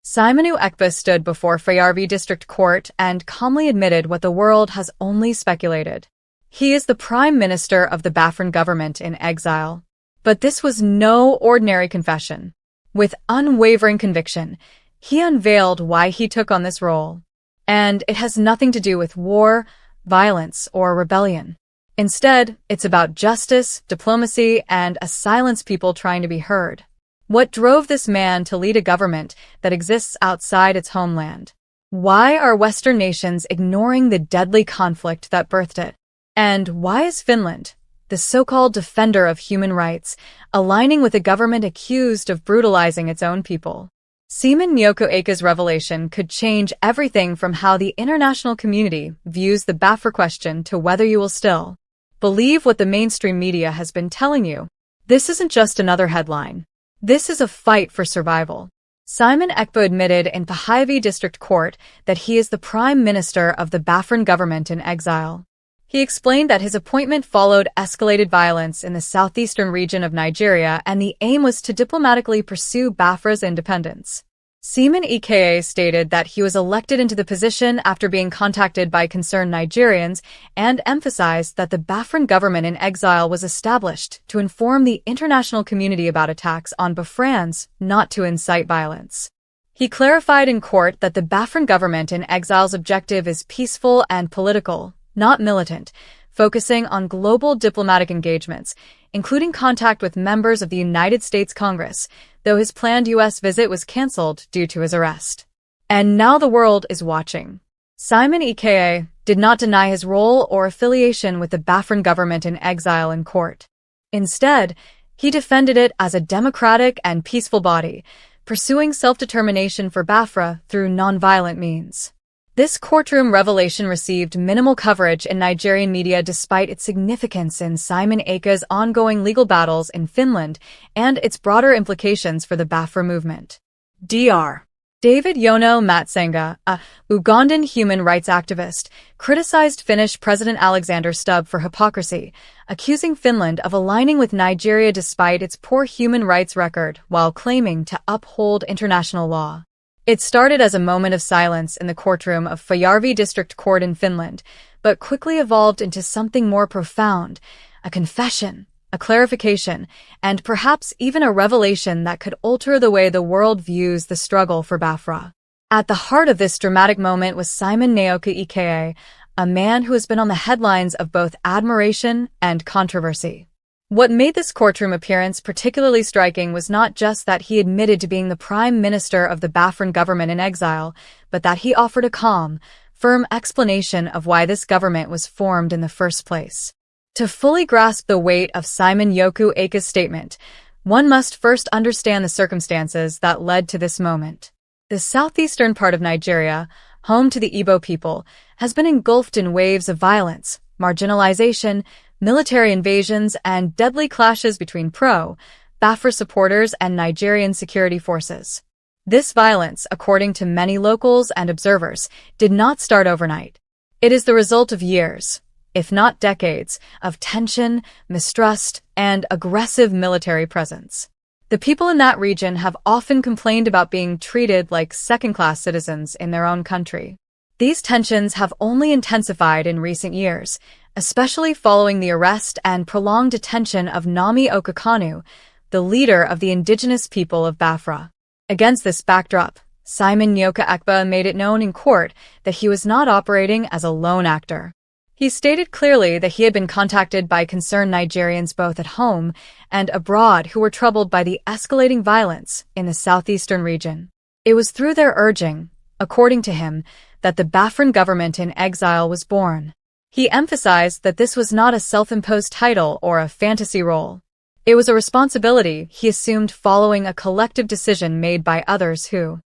Simonu Ekpa stood before Fayarvi District Court and calmly admitted what the world has only speculated. He is the Prime Minister of the Biafran government in exile. But this was no ordinary confession. With unwavering conviction, he unveiled why he took on this role. And it has nothing to do with war, violence, or rebellion. Instead, it's about justice, diplomacy, and a silenced people trying to be heard. What drove this man to lead a government that exists outside its homeland? Why are Western nations ignoring the deadly conflict that birthed it? And why is Finland, the so-called defender of human rights, aligning with a government accused of brutalizing its own people? Simon Nyokoeka's revelation could change everything from how the international community views the Biafra question to whether you will still believe what the mainstream media has been telling you. This isn't just another headline. This is a fight for survival. Simon Ekpa admitted in Fayarvi District Court that he is the Prime Minister of the Biafran government in exile. He explained that his appointment followed escalated violence in the southeastern region of Nigeria and the aim was to diplomatically pursue Biafra's independence. Simon Eka stated that he was elected into the position after being contacted by concerned Nigerians and emphasized that the Biafran government in exile was established to inform the international community about attacks on Biafrans, not to incite violence. He clarified in court that the Biafran government in exile's objective is peaceful and political, not militant, focusing on global diplomatic engagements, including contact with members of the United States Congress, though his planned U.S. visit was canceled due to his arrest. And now the world is watching. Simon Eka did not deny his role or affiliation with the Biafran government in exile in court. Instead, he defended it as a democratic and peaceful body, pursuing self-determination for Biafra through nonviolent means. This courtroom revelation received minimal coverage in Nigerian media despite its significance in Simon Eka's ongoing legal battles in Finland and its broader implications for the Biafra movement. Dr. David Yono Matsenga, a Ugandan human rights activist, criticized Finnish President Alexander Stubb for hypocrisy, accusing Finland of aligning with Nigeria despite its poor human rights record while claiming to uphold international law. It started as a moment of silence in the courtroom of Fayarvi District Court in Finland, but quickly evolved into something more profound, a confession, a clarification, and perhaps even a revelation that could alter the way the world views the struggle for Biafra. At the heart of this dramatic moment was Simon Nyokoeka, a man who has been on the headlines of both admiration and controversy. What made this courtroom appearance particularly striking was not just that he admitted to being the Prime Minister of the Biafran government in exile, but that he offered a calm, firm explanation of why this government was formed in the first place. To fully grasp the weight of Simon Nyokoeka's statement, one must first understand the circumstances that led to this moment. The southeastern part of Nigeria, home to the Igbo people, has been engulfed in waves of violence, marginalization, military invasions, and deadly clashes between pro-Biafra supporters and Nigerian security forces. This violence, according to many locals and observers, did not start overnight. It is the result of years, if not decades, of tension, mistrust, and aggressive military presence. The people in that region have often complained about being treated like second-class citizens in their own country. These tensions have only intensified in recent years, especially following the arrest and prolonged detention of Nami Okakanu, the leader of the indigenous people of Biafra. Against this backdrop, Simon Nyokoeka made it known in court that he was not operating as a lone actor. He stated clearly that he had been contacted by concerned Nigerians both at home and abroad who were troubled by the escalating violence in the southeastern region. It was through their urging, according to him, that the Biafran government in exile was born. He emphasized that this was not a self-imposed title or a fantasy role. It was a responsibility he assumed following a collective decision made by others who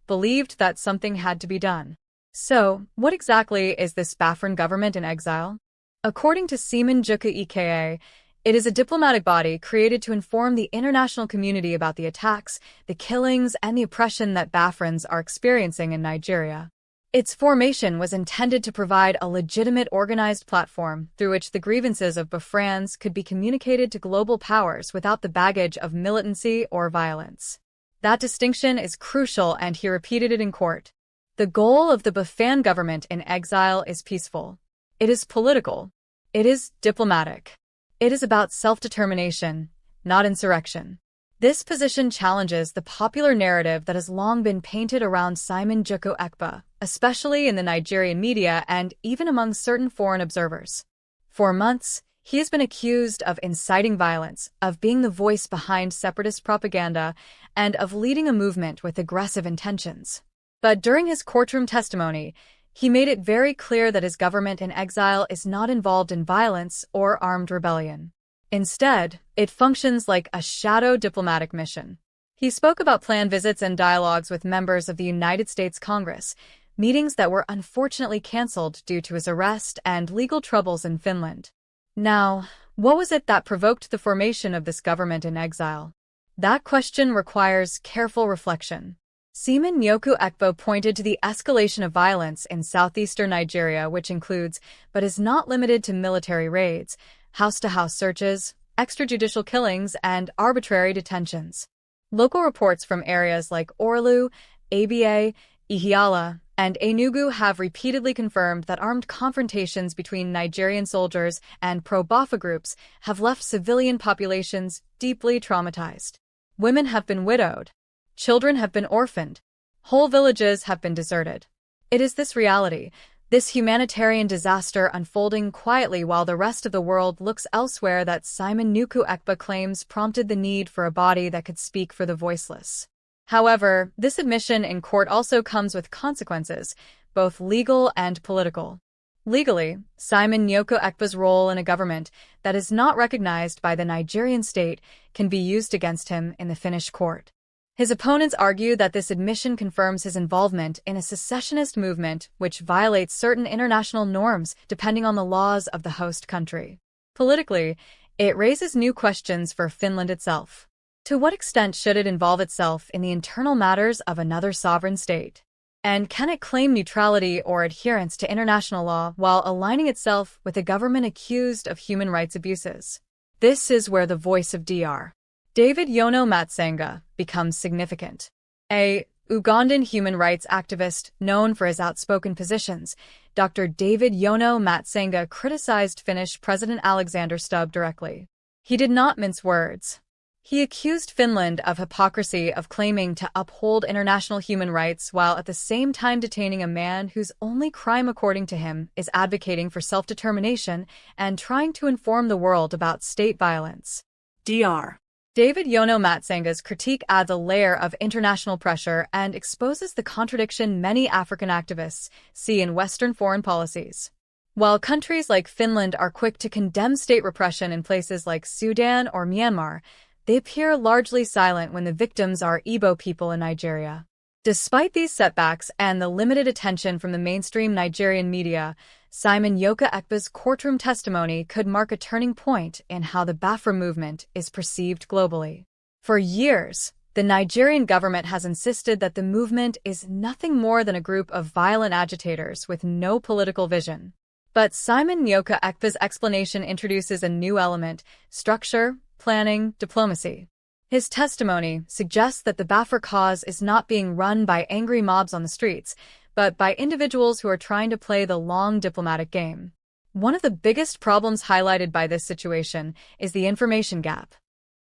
believed that something had to be done. So, what exactly is this Biafran government in exile? According to Simon Nyokoeka, it is a diplomatic body created to inform the international community about the attacks, the killings, and the oppression that Biafrans are experiencing in Nigeria. Its formation was intended to provide a legitimate organized platform through which the grievances of Biafrans could be communicated to global powers without the baggage of militancy or violence. That distinction is crucial, and he repeated it in court. The goal of the Biafran government in exile is peaceful. It is political. It is diplomatic. It is about self-determination, not insurrection. This position challenges the popular narrative that has long been painted around Simon Joko Ekpa, especially in the Nigerian media and even among certain foreign observers. For months, he has been accused of inciting violence, of being the voice behind separatist propaganda, and of leading a movement with aggressive intentions. But during his courtroom testimony, he made it very clear that his government in exile is not involved in violence or armed rebellion. Instead, it functions like a shadow diplomatic mission. He spoke about planned visits and dialogues with members of the United States Congress, meetings that were unfortunately canceled due to his arrest and legal troubles in Finland. Now, what was it that provoked the formation of this government in exile? That question requires careful reflection. Simon Joko Ekpa pointed to the escalation of violence in southeastern Nigeria, which includes, but is not limited to, military raids, house-to-house searches, extrajudicial killings, and arbitrary detentions. Local reports from areas like Orlu, Aba, Ihiala, and Enugu have repeatedly confirmed that armed confrontations between Nigerian soldiers and pro-Biafra groups have left civilian populations deeply traumatized. Women have been widowed. Children have been orphaned. Whole villages have been deserted. It is this reality, this humanitarian disaster unfolding quietly while the rest of the world looks elsewhere, that Simon Joko Ekpa claims prompted the need for a body that could speak for the voiceless. However, this admission in court also comes with consequences, both legal and political. Legally, Simon Joko Ekpa's role in a government that is not recognized by the Nigerian state can be used against him in the Finnish court. His opponents argue that this admission confirms his involvement in a secessionist movement which violates certain international norms depending on the laws of the host country. Politically, it raises new questions for Finland itself. To what extent should it involve itself in the internal matters of another sovereign state? And can it claim neutrality or adherence to international law while aligning itself with a government accused of human rights abuses? This is where the voice of Dr. David Yono Matsenga becomes significant. A Ugandan human rights activist known for his outspoken positions, Dr. David Yono Matsenga criticized Finnish President Alexander Stubb directly. He did not mince words. He accused Finland of hypocrisy, of claiming to uphold international human rights while at the same time detaining a man whose only crime, according to him, is advocating for self-determination and trying to inform the world about state violence. Dr. David Yono Matsenga's critique adds a layer of international pressure and exposes the contradiction many African activists see in Western foreign policies. While countries like Finland are quick to condemn state repression in places like Sudan or Myanmar, they appear largely silent when the victims are Igbo people in Nigeria. Despite these setbacks and the limited attention from the mainstream Nigerian media, Simon Joko Ekpa's courtroom testimony could mark a turning point in how the Biafra movement is perceived globally. For years, the Nigerian government has insisted that the movement is nothing more than a group of violent agitators with no political vision. But Simon Joko Ekpa's explanation introduces a new element: structure, planning, diplomacy. His testimony suggests that the Biafra cause is not being run by angry mobs on the streets, but by individuals who are trying to play the long diplomatic game. One of the biggest problems highlighted by this situation is the information gap.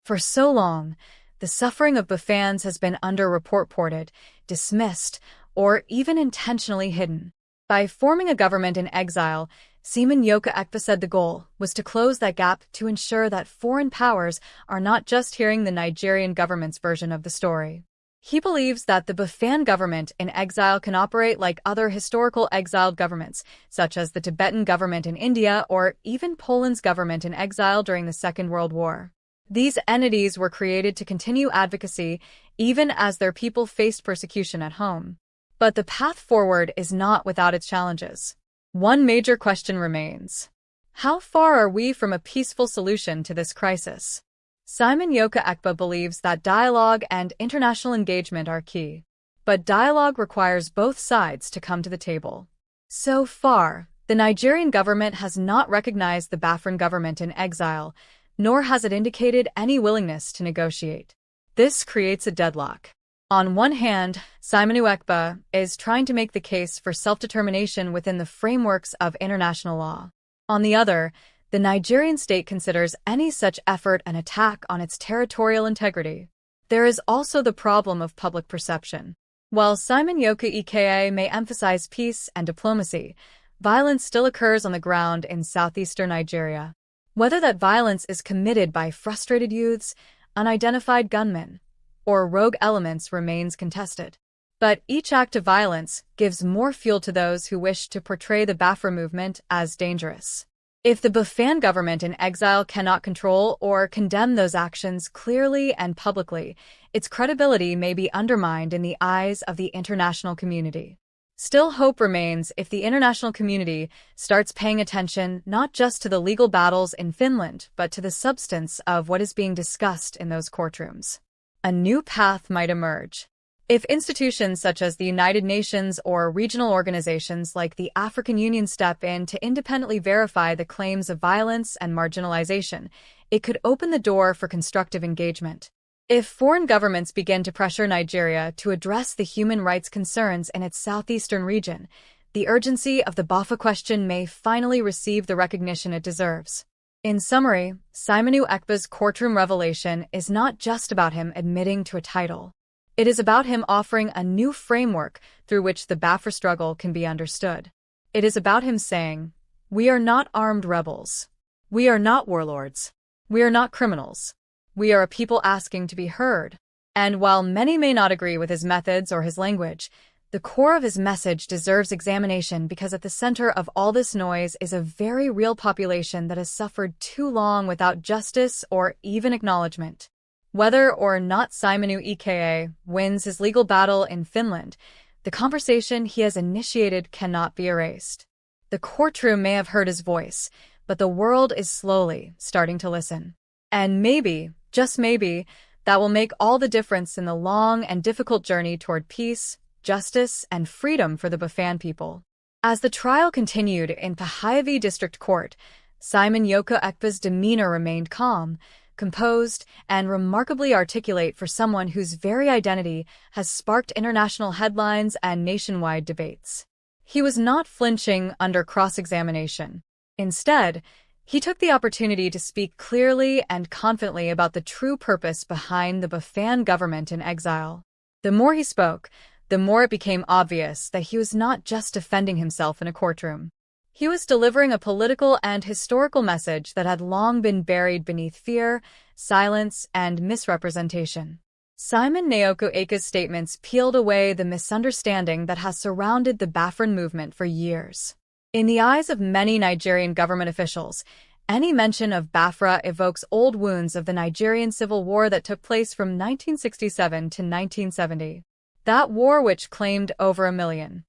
For so long, the suffering of Biafrans has been underreported, dismissed, or even intentionally hidden. By forming a government in exile, Simon Joko Ekpa said the goal was to close that gap, to ensure that foreign powers are not just hearing the Nigerian government's version of the story. He believes that the Biafran government in exile can operate like other historical exiled governments, such as the Tibetan government in India or even Poland's government in exile during the Second World War. These entities were created to continue advocacy even as their people faced persecution at home. But the path forward is not without its challenges. One major question remains: how far are we from a peaceful solution to this crisis? Simon Joko Ekpa believes that dialogue and international engagement are key. But dialogue requires both sides to come to the table. So far, the Nigerian government has not recognized the Biafran government in exile, nor has it indicated any willingness to negotiate. This creates a deadlock. On one hand, Simon Ekpa is trying to make the case for self-determination within the frameworks of international law. On the other, the Nigerian state considers any such effort an attack on its territorial integrity. There is also the problem of public perception. While Simon Ekpa may emphasize peace and diplomacy, violence still occurs on the ground in southeastern Nigeria. Whether that violence is committed by frustrated youths, unidentified gunmen, or rogue elements remains contested. But each act of violence gives more fuel to those who wish to portray the Biafra movement as dangerous. If the Biafran government in exile cannot control or condemn those actions clearly and publicly, its credibility may be undermined in the eyes of the international community. Still, hope remains if the international community starts paying attention not just to the legal battles in Finland, but to the substance of what is being discussed in those courtrooms. A new path might emerge. If institutions such as the United Nations or regional organizations like the African Union step in to independently verify the claims of violence and marginalization, it could open the door for constructive engagement. If foreign governments begin to pressure Nigeria to address the human rights concerns in its southeastern region, the urgency of the Biafra question may finally receive the recognition it deserves. In summary, Simon Ekpa's courtroom revelation is not just about him admitting to a title. It is about him offering a new framework through which the Biafra struggle can be understood. It is about him saying, "We are not armed rebels. We are not warlords. We are not criminals. We are a people asking to be heard." And while many may not agree with his methods or his language, the core of his message deserves examination because at the center of all this noise is a very real population that has suffered too long without justice or even acknowledgement. Whether or not Simon Ekpa wins his legal battle in Finland, the conversation he has initiated cannot be erased. The courtroom may have heard his voice, but the world is slowly starting to listen. And maybe, just maybe, that will make all the difference in the long and difficult journey toward peace, justice, and freedom for the Biafran people. As the trial continued in Pahayavi District Court, Simon Ekpa's demeanor remained calm, composed, and remarkably articulate for someone whose very identity has sparked international headlines and nationwide debates. He was not flinching under cross-examination. Instead, he took the opportunity to speak clearly and confidently about the true purpose behind the Biafran government in exile. The more he spoke, the more it became obvious that he was not just defending himself in a courtroom. He was delivering a political and historical message that had long been buried beneath fear, silence, and misrepresentation. Simon Ekpa's statements peeled away the misunderstanding that has surrounded the Biafran movement for years. In the eyes of many Nigerian government officials, any mention of Biafra evokes old wounds of the Nigerian Civil War that took place from 1967 to 1970. That war which claimed over 1 million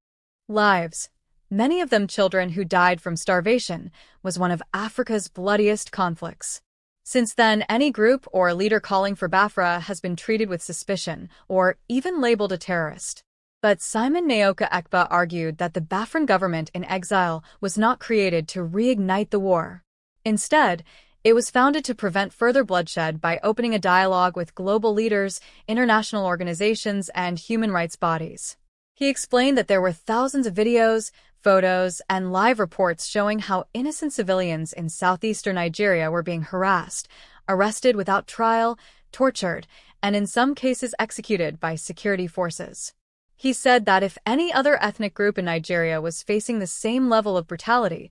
lives, many of them children who died from starvation, was one of Africa's bloodiest conflicts. Since then, any group or leader calling for Biafra has been treated with suspicion or even labeled a terrorist. But Simon Ekpa argued that the Biafran government in exile was not created to reignite the war. Instead, it was founded to prevent further bloodshed by opening a dialogue with global leaders, international organizations, and human rights bodies. He explained that there were thousands of videos, photos, and live reports showing how innocent civilians in southeastern Nigeria were being harassed, arrested without trial, tortured, and in some cases executed by security forces. He said that if any other ethnic group in Nigeria was facing the same level of brutality,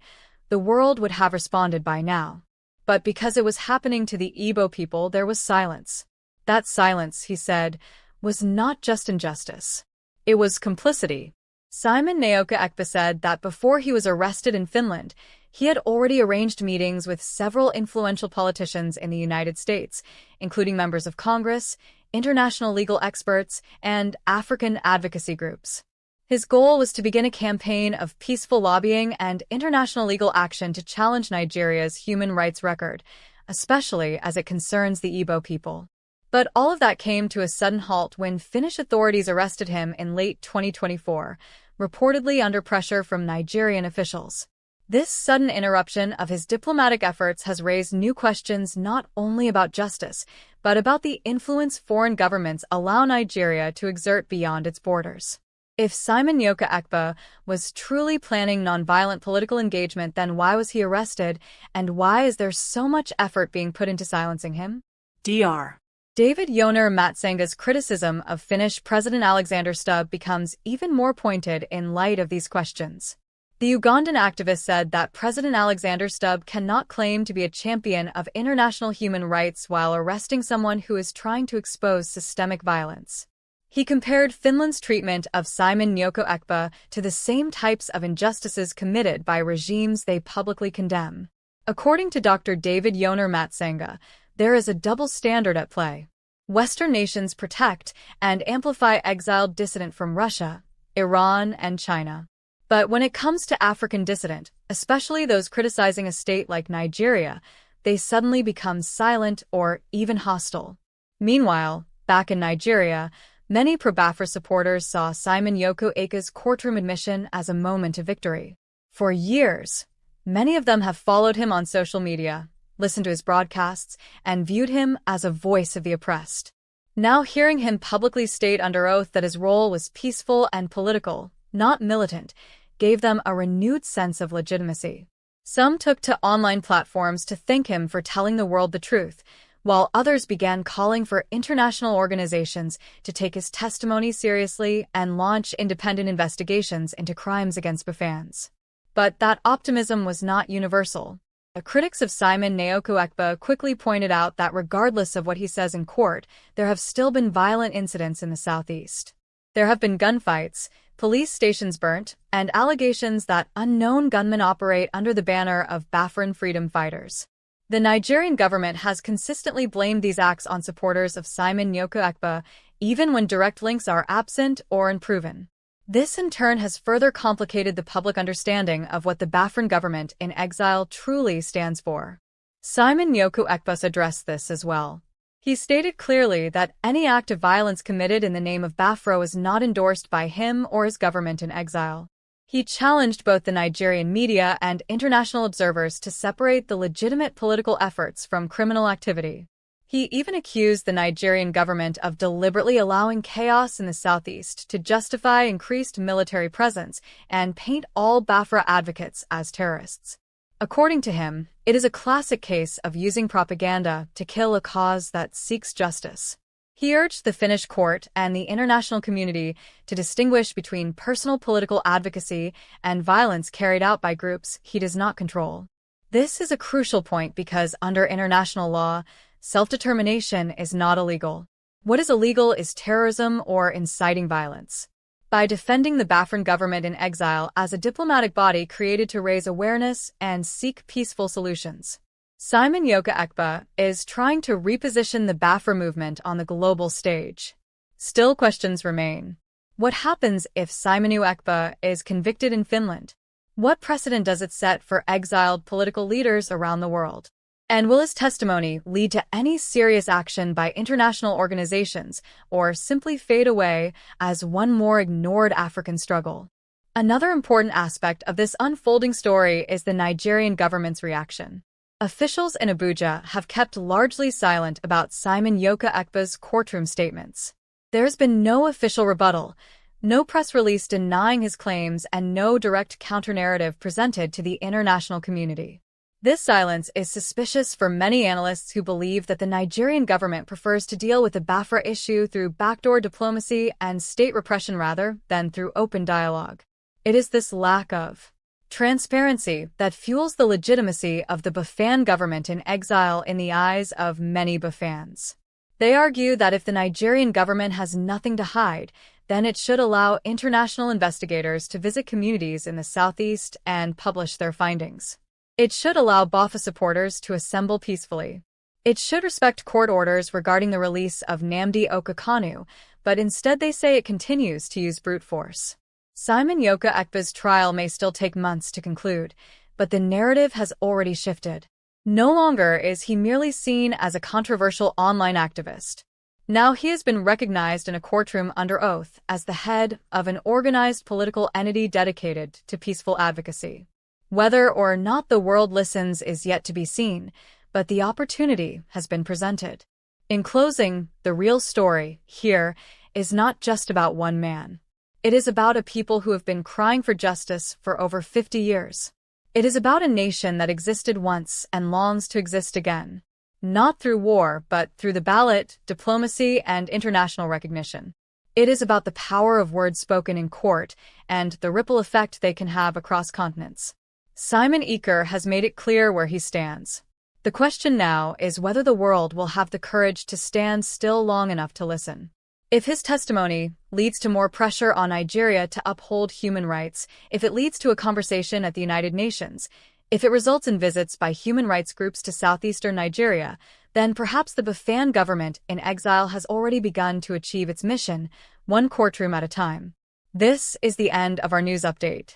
the world would have responded by now. But because it was happening to the Igbo people, there was silence. That silence, he said, was not just injustice. It was complicity. Simon Ekpa said that before he was arrested in Finland, he had already arranged meetings with several influential politicians in the United States, including members of Congress, international legal experts, and African advocacy groups. His goal was to begin a campaign of peaceful lobbying and international legal action to challenge Nigeria's human rights record, especially as it concerns the Igbo people. But all of that came to a sudden halt when Finnish authorities arrested him in late 2024, reportedly under pressure from Nigerian officials. This sudden interruption of his diplomatic efforts has raised new questions not only about justice, but about the influence foreign governments allow Nigeria to exert beyond its borders. If Simon Nyoka Ekpa was truly planning nonviolent political engagement, then why was he arrested, and why is there so much effort being put into silencing him? Dr. David Yoner Matsenga's criticism of Finnish President Alexander Stubb becomes even more pointed in light of these questions. The Ugandan activist said that President Alexander Stubb cannot claim to be a champion of international human rights while arresting someone who is trying to expose systemic violence. He compared Finland's treatment of Simon Nyoka Ekpa to the same types of injustices committed by regimes they publicly condemn. According to Dr. David Yoner Matsenga, there is a double standard at play. Western nations protect and amplify exiled dissident from Russia, Iran, and China. But when it comes to African dissident, especially those criticizing a state like Nigeria, they suddenly become silent or even hostile. Meanwhile, back in Nigeria, many pro-Biafra supporters saw Simon Nyoka Ekpa's courtroom admission as a moment of victory. For years, many of them have followed him on social media, listened to his broadcasts, and viewed him as a voice of the oppressed. Now hearing him publicly state under oath that his role was peaceful and political, not militant, gave them a renewed sense of legitimacy. Some took to online platforms to thank him for telling the world the truth, while others began calling for international organizations to take his testimony seriously and launch independent investigations into crimes against Biafrans. But that optimism was not universal. The critics of Simon Nyoka Ekpa quickly pointed out that regardless of what he says in court, there have still been violent incidents in the southeast. There have been gunfights, police stations burnt, and allegations that unknown gunmen operate under the banner of Biafran freedom fighters. The Nigerian government has consistently blamed these acts on supporters of Simon Nyoka Ekpa, even when direct links are absent or unproven. This in turn has further complicated the public understanding of what the Biafran government in exile truly stands for. Simon Nyoka Ekpa addressed this as well. He stated clearly that any act of violence committed in the name of Biafra was not endorsed by him or his government in exile. He challenged both the Nigerian media and international observers to separate the legitimate political efforts from criminal activity. He even accused the Nigerian government of deliberately allowing chaos in the southeast to justify increased military presence and paint all Biafra advocates as terrorists. According to him, it is a classic case of using propaganda to kill a cause that seeks justice. He urged the Finnish court and the international community to distinguish between personal political advocacy and violence carried out by groups he does not control. This is a crucial point because under international law, self-determination is not illegal. What is illegal is terrorism or inciting violence. By defending the Biafran government in exile as a diplomatic body created to raise awareness and seek peaceful solutions, Simon Nyoka Ekpa is trying to reposition the Biafra movement on the global stage. Still, questions remain. What happens if Simon Ekpa is convicted in Finland? What precedent does it set for exiled political leaders around the world? And will his testimony lead to any serious action by international organizations or simply fade away as one more ignored African struggle? Another important aspect of this unfolding story is the Nigerian government's reaction. Officials in Abuja have kept largely silent about Simon Nyoka Ekpa's courtroom statements. There's been no official rebuttal, no press release denying his claims, and no direct counter-narrative presented to the international community. This silence is suspicious for many analysts who believe that the Nigerian government prefers to deal with the Biafra issue through backdoor diplomacy and state repression rather than through open dialogue. It is this lack of transparency that fuels the legitimacy of the Biafran government in exile in the eyes of many Biafrans. They argue that if the Nigerian government has nothing to hide, then it should allow international investigators to visit communities in the southeast and publish their findings. It should allow Biafra supporters to assemble peacefully. It should respect court orders regarding the release of Nnamdi Kanu, but instead they say it continues to use brute force. Simon Nyoka Ekpa's trial may still take months to conclude, but the narrative has already shifted. No longer is he merely seen as a controversial online activist. Now he has been recognized in a courtroom under oath as the head of an organized political entity dedicated to peaceful advocacy. Whether or not the world listens is yet to be seen, but the opportunity has been presented. In closing, the real story here is not just about one man. It is about a people who have been crying for justice for over 50 years. It is about a nation that existed once and longs to exist again. Not through war, but through the ballot, diplomacy, and international recognition. It is about the power of words spoken in court and the ripple effect they can have across continents. Simon Eker has made it clear where he stands. The question now is whether the world will have the courage to stand still long enough to listen. If his testimony leads to more pressure on Nigeria to uphold human rights, if it leads to a conversation at the United Nations, if it results in visits by human rights groups to southeastern Nigeria, then perhaps the Biafran government in exile has already begun to achieve its mission, one courtroom at a time. This is the end of our news update.